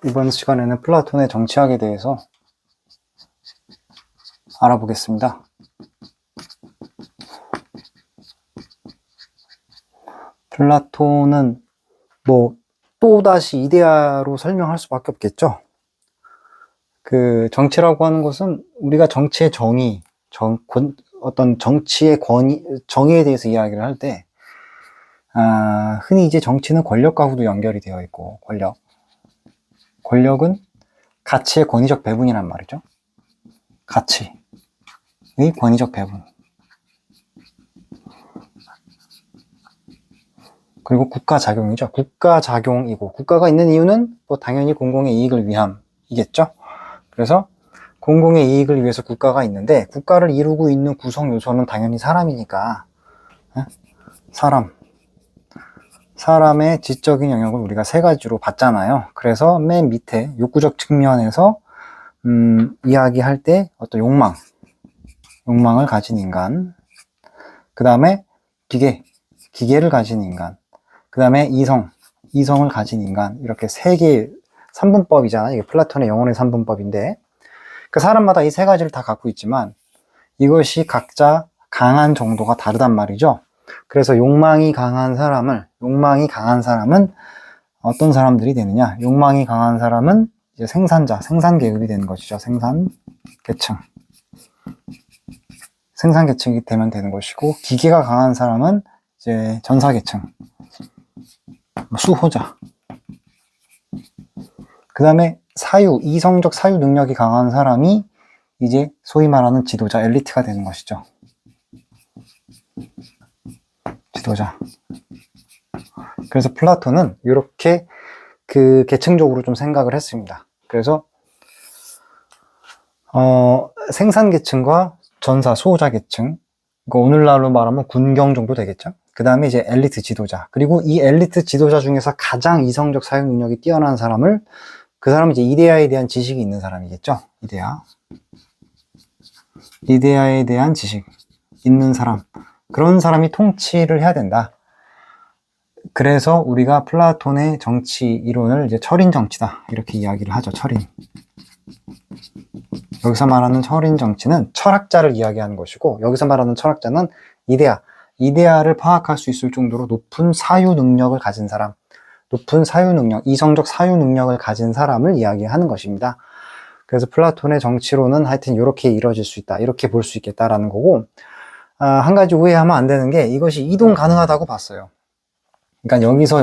이번 시간에는 플라톤의 정치학에 대해서 알아보겠습니다. 플라톤은 또다시 이데아로 설명할 수밖에 없겠죠. 정치라고 하는 것은 우리가 정치의 정의, 어떤 정치의 정의에 대해서 이야기를 할 때, 흔히 이제 정치는 권력과도 연결이 되어 있고, 권력은 가치의 권위적 배분이란 말이죠. 가치의 권위적 배분. 그리고 국가작용이죠. 국가작용이고, 국가가 있는 이유는 당연히 공공의 이익을 위함이겠죠. 그래서 공공의 이익을 위해서 국가가 있는데, 국가를 이루고 있는 구성 요소는 당연히 사람이니까, 사람의 지적인 영역을 우리가 세 가지로 봤잖아요. 그래서 맨 밑에 욕구적 측면에서 이야기할 때 어떤 욕망을 가진 인간, 그 다음에 기계를 가진 인간, 그 다음에 이성을 가진 인간, 이렇게 세 개의 3분법이잖아요. 이게 플라톤의 영혼의 3분법인데, 그 사람마다 이 세 가지를 다 갖고 있지만 이것이 각자 강한 정도가 다르단 말이죠. 그래서 욕망이 강한 사람은 어떤 사람들이 되느냐? 욕망이 강한 사람은 이제 생산 계급이 되는 것이죠. 생산 계층이 되면 되는 것이고, 기계가 강한 사람은 이제 전사 계층, 수호자. 그 다음에 이성적 사유 능력이 강한 사람이 이제 소위 말하는 지도자, 엘리트가 되는 것이죠. 지도자. 그래서 플라톤은 이렇게 계층적으로 좀 생각을 했습니다. 그래서 생산 계층과 전사, 수호자 계층, 오늘날로 말하면 군경 정도 되겠죠. 그 다음에 이제 엘리트 지도자, 그리고 이 엘리트 지도자 중에서 가장 이성적 사유 능력이 뛰어난 사람은 이제 이데아에 대한 지식이 있는 사람이겠죠. 이데아에 대한 지식 있는 사람, 그런 사람이 통치를 해야 된다. 그래서 우리가 플라톤의 정치 이론을 이제 철인 정치다, 이렇게 이야기를 하죠. 철인. 여기서 말하는 철인 정치는 철학자를 이야기하는 것이고, 여기서 말하는 철학자는 이데아를 파악할 수 있을 정도로 높은 사유 능력을 가진 사람, 이성적 사유 능력을 가진 사람을 이야기하는 것입니다. 그래서 플라톤의 정치론은 하여튼 이렇게 이루어질 수 있다, 이렇게 볼 수 있겠다라는 거고, 한 가지 오해하면 안 되는 게, 이것이 이동 가능하다고 봤어요. 그러니까 여기서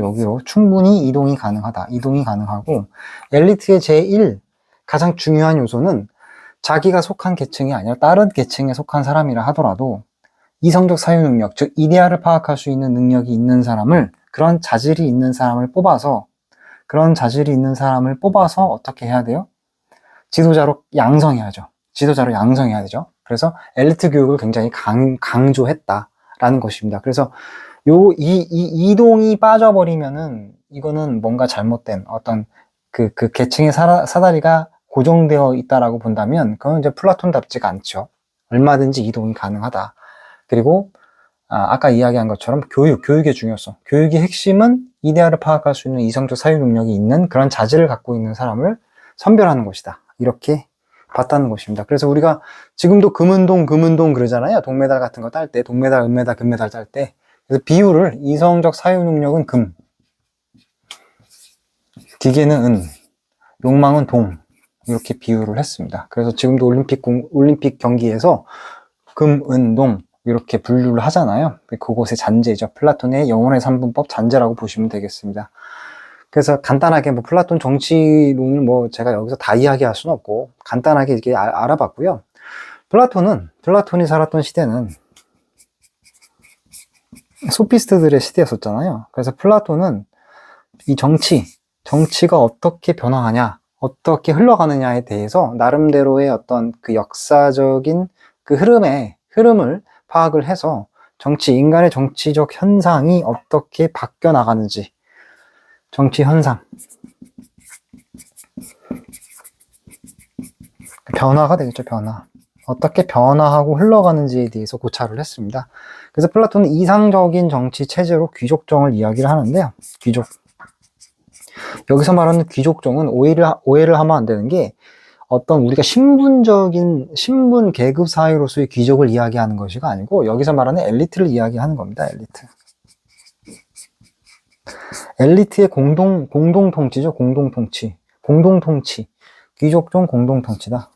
여기로 충분히 이동이 가능하고, 엘리트의 제1 가장 중요한 요소는 자기가 속한 계층이 아니라 다른 계층에 속한 사람이라 하더라도 이성적 사유 능력, 즉 이데아를 파악할 수 있는 능력이 있는 사람을, 그런 자질이 있는 사람을 뽑아서 어떻게 해야 돼요? 지도자로 양성해야 되죠. 그래서 엘리트 교육을 굉장히 강조했다라는 것입니다. 그래서 이 이동이 빠져버리면은 이거는 뭔가 잘못된 어떤 계층의 사다리가 고정되어 있다라고 본다면, 그건 이제 플라톤답지가 않죠. 얼마든지 이동이 가능하다. 그리고 아까 이야기한 것처럼 교육의 중요성, 교육의 핵심은 이데아를 파악할 수 있는 이성적 사유 능력이 있는 그런 자질을 갖고 있는 사람을 선별하는 것이다, 이렇게 봤다는 것입니다. 그래서 우리가 지금도 금은동 그러잖아요. 동메달 같은 거 딸 때, 동메달, 은메달, 금메달 딸 때. 그래서 비율을, 이성적 사유 능력은 금, 기계는 은, 욕망은 동, 이렇게 비유를 했습니다. 그래서 지금도 올림픽 경기에서 금, 은, 동 이렇게 분류를 하잖아요. 그곳의 잔재죠. 플라톤의 영혼의 3분법 잔재라고 보시면 되겠습니다. 그래서 간단하게 플라톤 정치론을 제가 여기서 다 이야기할 수는 없고, 간단하게 이렇게 알아봤고요. 플라톤이 살았던 시대는 소피스트들의 시대였었잖아요. 그래서 플라톤은 이 정치가 어떻게 변화하냐, 어떻게 흘러가느냐에 대해서 나름대로의 어떤 역사적인 흐름을 파악을 해서 인간의 정치적 현상이 어떻게 바뀌어 나가는지, 정치 현상, 변화가 되겠죠. 어떻게 변화하고 흘러가는지에 대해서 고찰을 했습니다. 그래서 플라톤은 이상적인 정치 체제로 귀족정을 이야기를 하는데요. 여기서 말하는 귀족종은 오해를 하면 안 되는 게 어떤 우리가 신분 계급 사회로서의 귀족을 이야기하는 것이가 아니고 여기서 말하는 엘리트를 이야기하는 겁니다. 엘리트. 엘리트의 공동 통치죠. 공동 통치. 귀족종 공동 통치다.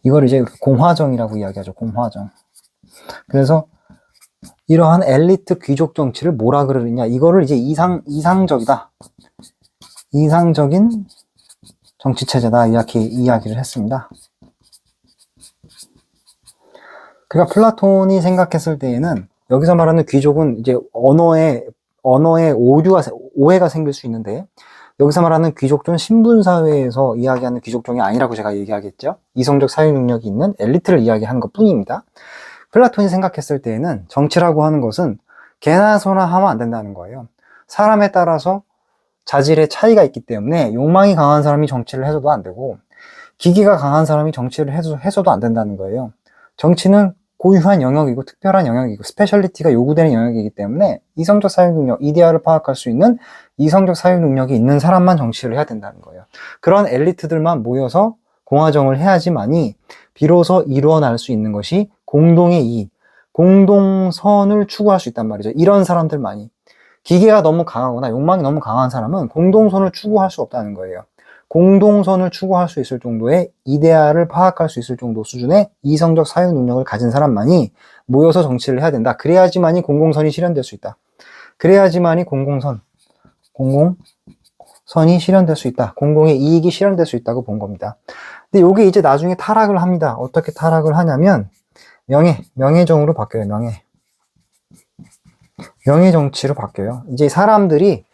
이걸 이제 공화정이라고 이야기하죠. 공화정. 그래서 이러한 엘리트 귀족 정치를 뭐라 그러느냐? 이거를 이제 이상적이다. 이상적인 정치 체제다. 이렇게 이야기를 했습니다. 그러니까 플라톤이 생각했을 때에는 여기서 말하는 귀족은 이제 언어에 오해가 생길 수 있는데 여기서 말하는 귀족종은 신분사회에서 이야기하는 귀족종이 아니라고 제가 얘기하겠죠. 이성적 사유 능력이 있는 엘리트를 이야기하는 것 뿐입니다. 플라톤이 생각했을 때에는 정치라고 하는 것은 개나 소나 하면 안 된다는 거예요. 사람에 따라서 자질의 차이가 있기 때문에 욕망이 강한 사람이 정치를 해서도 안 되고 기계가 강한 사람이 정치를 해서도 안 된다는 거예요. 정치는 고유한 영역이고 특별한 영역이고 스페셜리티가 요구되는 영역이기 때문에 이성적 사유 능력, 이데아를 파악할 수 있는 이성적 사유 능력이 있는 사람만 정치를 해야 된다는 거예요. 그런 엘리트들만 모여서 공화정을 해야지만이 비로소 이루어날 수 있는 것이 공동의 이익, 공동선을 추구할 수 있단 말이죠. 이런 사람들만이. 기계가 너무 강하거나 욕망이 너무 강한 사람은 공동선을 추구할 수 없다는 거예요. 공동선을 추구할 수 있을 정도의 이데아를 파악할 수 있을 정도 수준의 이성적 사유 능력을 가진 사람만이 모여서 정치를 해야 된다. 그래야지만이 공공선이 실현될 수 있다. 그래야지만이 공공선이 실현될 수 있다. 공공의 이익이 실현될 수 있다고 본 겁니다. 근데 이게 이제 나중에 타락을 합니다. 어떻게 타락을 하냐면 명예정으로 바뀌어요. 명예 정치로 바뀌어요. 이제 사람들이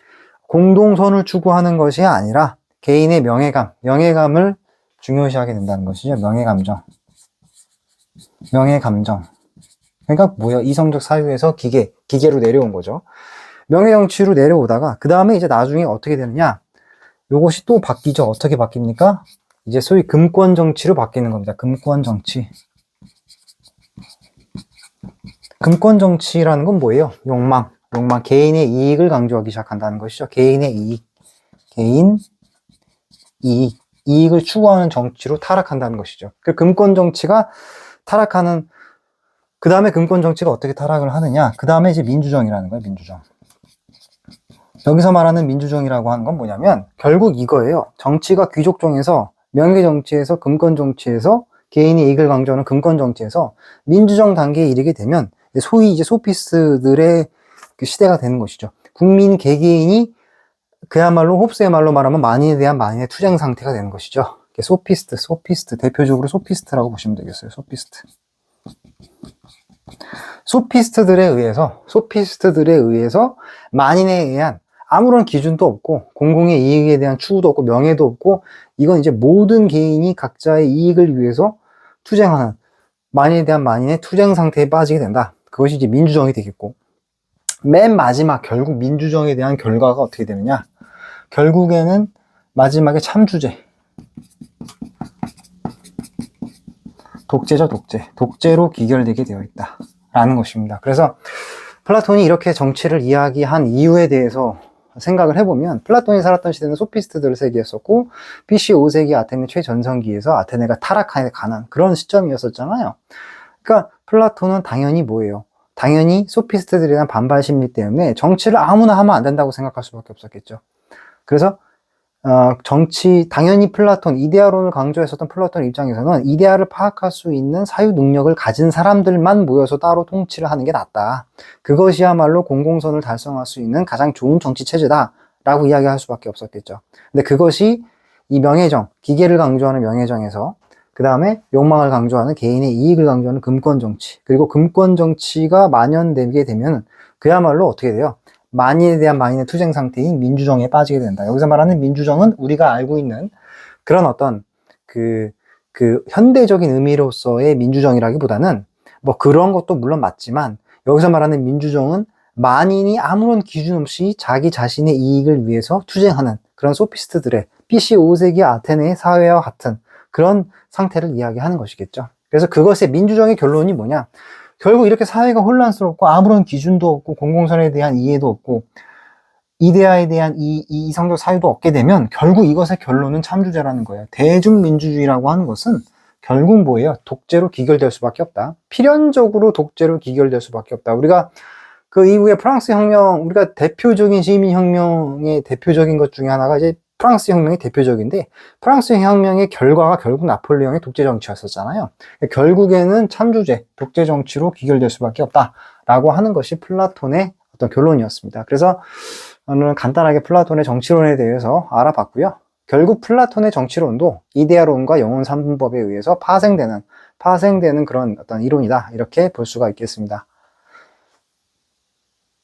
공동선을 추구하는 것이 아니라 개인의 명예감을 중요시하게 된다는 것이죠. 명예감정. 그러니까 뭐예요? 이성적 사유에서 기계로 내려온 거죠. 명예 정치로 내려오다가 그 다음에 이제 나중에 어떻게 되느냐? 요것이 또 바뀌죠. 어떻게 바뀝니까? 이제 소위 금권 정치로 바뀌는 겁니다. 금권 정치. 금권 정치라는 건 뭐예요? 욕망, 개인의 이익을 강조하기 시작한다는 것이죠. 개인의 이익을 추구하는 정치로 타락한다는 것이죠. 그 금권 정치가 타락하는, 그 다음에 금권 정치가 어떻게 타락을 하느냐? 그 다음에 이제 민주정이라는 거예요, 민주정. 여기서 말하는 민주정이라고 하는 건 뭐냐면, 결국 이거예요. 정치가 귀족정에서, 명예 정치에서, 금권 정치에서, 개인의 이익을 강조하는 금권 정치에서 민주정 단계에 이르게 되면 소위 이제 소피스트들의 그 시대가 되는 것이죠. 국민 개개인이 그야말로 홉스의 말로 말하면 만인에 대한 만인의 투쟁 상태가 되는 것이죠. 소피스트 대표적으로 소피스트라고 보시면 되겠어요. 소피스트들에 의해서 만인에 의한 아무런 기준도 없고 공공의 이익에 대한 추구도 없고 명예도 없고 이건 이제 모든 개인이 각자의 이익을 위해서 투쟁하는 만인에 대한 만인의 투쟁 상태에 빠지게 된다. 그것이 이제 민주정이 되겠고 맨 마지막 결국 민주정에 대한 결과가 어떻게 되느냐? 결국에는 마지막에 참주제. 독재죠, 독재로 귀결되게 되어 있다. 라는 것입니다. 그래서 플라톤이 이렇게 정치를 이야기한 이유에 대해서 생각을 해보면 플라톤이 살았던 시대는 소피스트들 세계였었고 BC 5세기 아테네 최전성기에서 아테네가 타락해 가는 그런 시점이었었잖아요. 그러니까 플라톤은 당연히 뭐예요? 당연히 소피스트들에 대한 반발 심리 때문에 정치를 아무나 하면 안 된다고 생각할 수밖에 없었겠죠. 그래서 당연히 이데아론을 강조했었던 플라톤 입장에서는 이데아를 파악할 수 있는 사유 능력을 가진 사람들만 모여서 따로 통치를 하는 게 낫다. 그것이야말로 공공선을 달성할 수 있는 가장 좋은 정치 체제다. 라고 이야기할 수밖에 없었겠죠. 근데 그것이 이 명예정, 기계를 강조하는 명예정에서 그 다음에 욕망을 강조하는 개인의 이익을 강조하는 금권 정치, 그리고 금권 정치가 만연되게 되면 그야말로 어떻게 돼요? 만인에 대한 만인의 투쟁 상태인 민주정에 빠지게 된다. 여기서 말하는 민주정은 우리가 알고 있는 그런 어떤 그 현대적인 의미로서의 민주정이라기보다는 뭐 그런 것도 물론 맞지만 여기서 말하는 민주정은 만인이 아무런 기준 없이 자기 자신의 이익을 위해서 투쟁하는 그런 소피스트들의 BC 5세기 아테네의 사회와 같은 그런 상태를 이야기하는 것이겠죠. 그래서 그것의 민주정의 결론이 뭐냐? 결국 이렇게 사회가 혼란스럽고 아무런 기준도 없고 공공선에 대한 이해도 없고 이데아에 대한 이 이성적 사유도 없게 되면 결국 이것의 결론은 참주제라는 거예요. 대중민주주의라고 하는 것은 결국 뭐예요? 독재로 귀결될 수밖에 없다. 필연적으로 독재로 귀결될 수밖에 없다. 우리가 그 이후에 프랑스 혁명, 우리가 대표적인 시민혁명의 대표적인 것 중에 하나가 이제 프랑스 혁명이 대표적인데, 프랑스 혁명의 결과가 결국 나폴레옹의 독재 정치였었잖아요. 결국에는 참주제, 독재 정치로 귀결될 수밖에 없다라고 하는 것이 플라톤의 어떤 결론이었습니다. 그래서 오늘 간단하게 플라톤의 정치론에 대해서 알아봤고요. 결국 플라톤의 정치론도 이데아론과 영혼 3분법에 의해서 파생되는 그런 어떤 이론이다. 이렇게 볼 수가 있겠습니다.